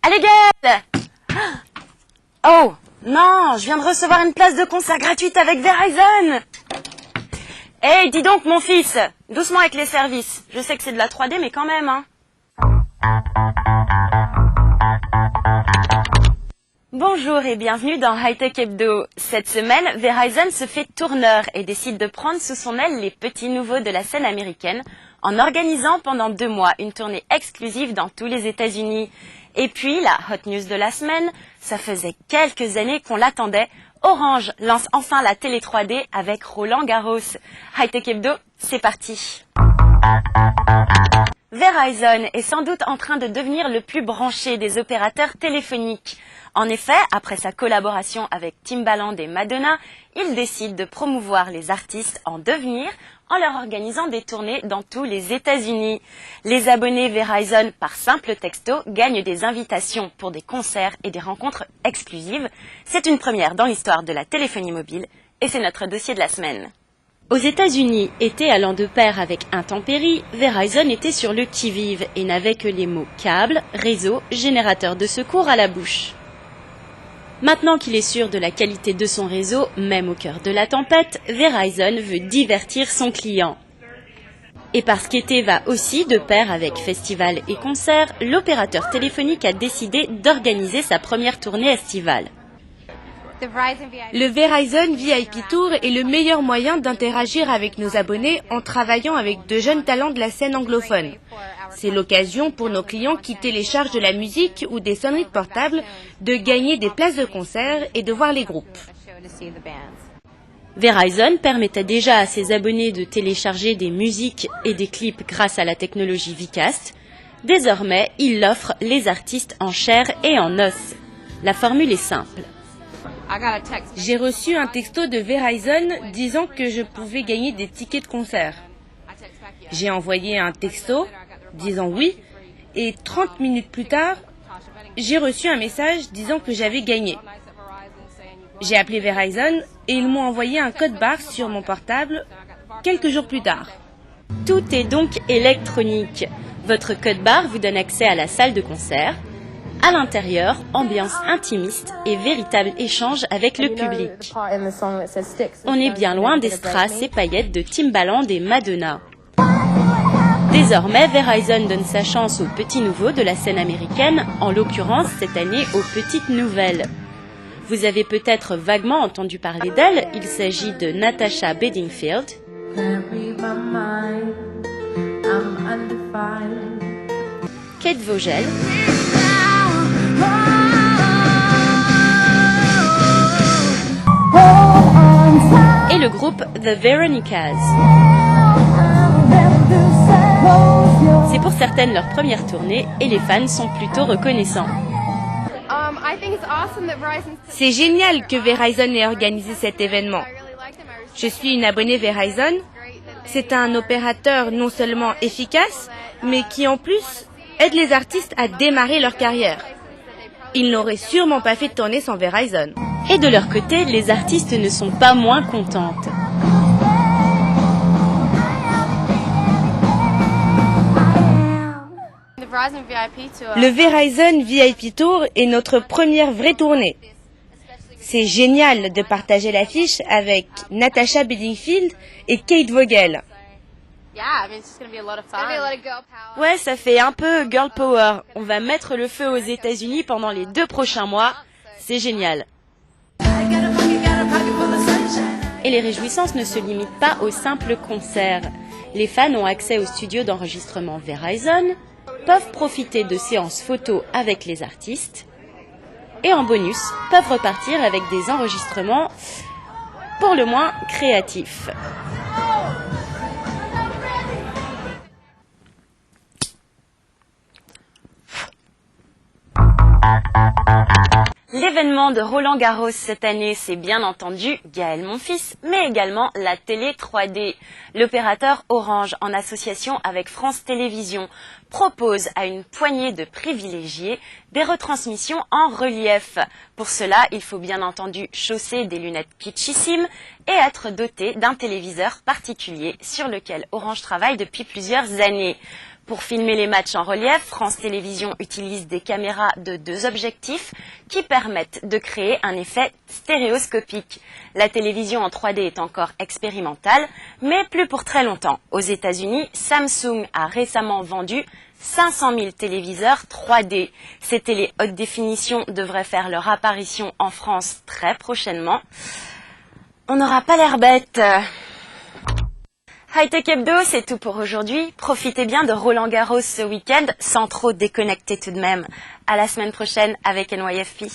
Allez, Gaël! Oh, non, je viens de recevoir une place de concert gratuite avec Verizon. Hey, dis donc, mon fils, doucement avec les services. Je sais que c'est de la 3D, mais quand même, hein. Bonjour et bienvenue dans Hightech Hebdo. Cette semaine, Verizon se fait tourneur et décide de prendre sous son aile les petits nouveaux de la scène américaine en organisant pendant 2 mois une tournée exclusive dans tous les États-Unis. Et puis, la hot news de la semaine, ça faisait quelques années qu'on l'attendait. Orange lance enfin la télé 3D avec Roland Garros. Hightech Hebdo, c'est parti. Verizon est sans doute en train de devenir le plus branché des opérateurs téléphoniques. En effet, après sa collaboration avec Timbaland et Madonna, il décide de promouvoir les artistes en devenir en leur organisant des tournées dans tous les États-Unis. Les abonnés Verizon par simple texto gagnent des invitations pour des concerts et des rencontres exclusives. C'est une première dans l'histoire de la téléphonie mobile et c'est notre dossier de la semaine. Aux États-Unis, été allant de pair avec intempéries, Verizon était sur le qui-vive et n'avait que les mots câble, réseau, générateur de secours à la bouche. Maintenant qu'il est sûr de la qualité de son réseau, même au cœur de la tempête, Verizon veut divertir son client. Et parce qu'été va aussi de pair avec festivals et concerts, l'opérateur téléphonique a décidé d'organiser sa première tournée estivale. Le Verizon VIP Tour est le meilleur moyen d'interagir avec nos abonnés en travaillant avec de jeunes talents de la scène anglophone. C'est l'occasion pour nos clients qui téléchargent de la musique ou des sonneries de portable de gagner des places de concert et de voir les groupes. Verizon permettait déjà à ses abonnés de télécharger des musiques et des clips grâce à la technologie Vcast. Désormais, il offre les artistes en chair et en os. La formule est simple. J'ai reçu un texto de Verizon disant que je pouvais gagner des tickets de concert. J'ai envoyé un texto disant oui et 30 minutes plus tard, j'ai reçu un message disant que j'avais gagné. J'ai appelé Verizon et ils m'ont envoyé un code barre sur mon portable quelques jours plus tard. Tout est donc électronique. Votre code barre vous donne accès à la salle de concert. À l'intérieur, ambiance intimiste et véritable échange avec le public. On est bien loin des strass et paillettes de Timbaland et Madonna. Désormais, Verizon donne sa chance aux petits nouveaux de la scène américaine, en l'occurrence cette année aux petites nouvelles. Vous avez peut-être vaguement entendu parler d'elle, il s'agit de Natasha Bedingfield. Kate Vogel. Et le groupe The Veronicas. C'est pour certaines leur première tournée et les fans sont plutôt reconnaissants. C'est génial que Verizon ait organisé cet événement. Je suis une abonnée Verizon. C'est un opérateur non seulement efficace, mais qui en plus aide les artistes à démarrer leur carrière. Ils n'auraient sûrement pas fait de tournée sans Verizon. Et de leur côté, les artistes ne sont pas moins contentes. Le Verizon VIP Tour est notre première vraie tournée. C'est génial de partager l'affiche avec Natasha Bedingfield et Kate Vogel. Ouais, ça fait un peu girl power. On va mettre le feu aux États-Unis pendant les 2 prochains mois. C'est génial. Et les réjouissances ne se limitent pas aux simples concerts. Les fans ont accès au studio d'enregistrement Verizon, peuvent profiter de séances photos avec les artistes et en bonus peuvent repartir avec des enregistrements pour le moins créatifs. L'événement de Roland Garros cette année, c'est bien entendu Gaël Monfils, mais également la télé 3D. L'opérateur Orange, en association avec France Télévisions, propose à une poignée de privilégiés des retransmissions en relief. Pour cela, il faut bien entendu chausser des lunettes kitschissimes et être doté d'un téléviseur particulier sur lequel Orange travaille depuis plusieurs années. Pour filmer les matchs en relief, France Télévisions utilise des caméras de 2 objectifs qui permettent de créer un effet stéréoscopique. La télévision en 3D est encore expérimentale, mais plus pour très longtemps. Aux États-Unis, Samsung a récemment vendu 500 000 téléviseurs 3D. Ces télés haute définition devraient faire leur apparition en France très prochainement. On n'aura pas l'air bête. High Tech Hebdo, c'est tout pour aujourd'hui. Profitez bien de Roland Garros ce week-end, sans trop déconnecter tout de même. À la semaine prochaine avec NYFP.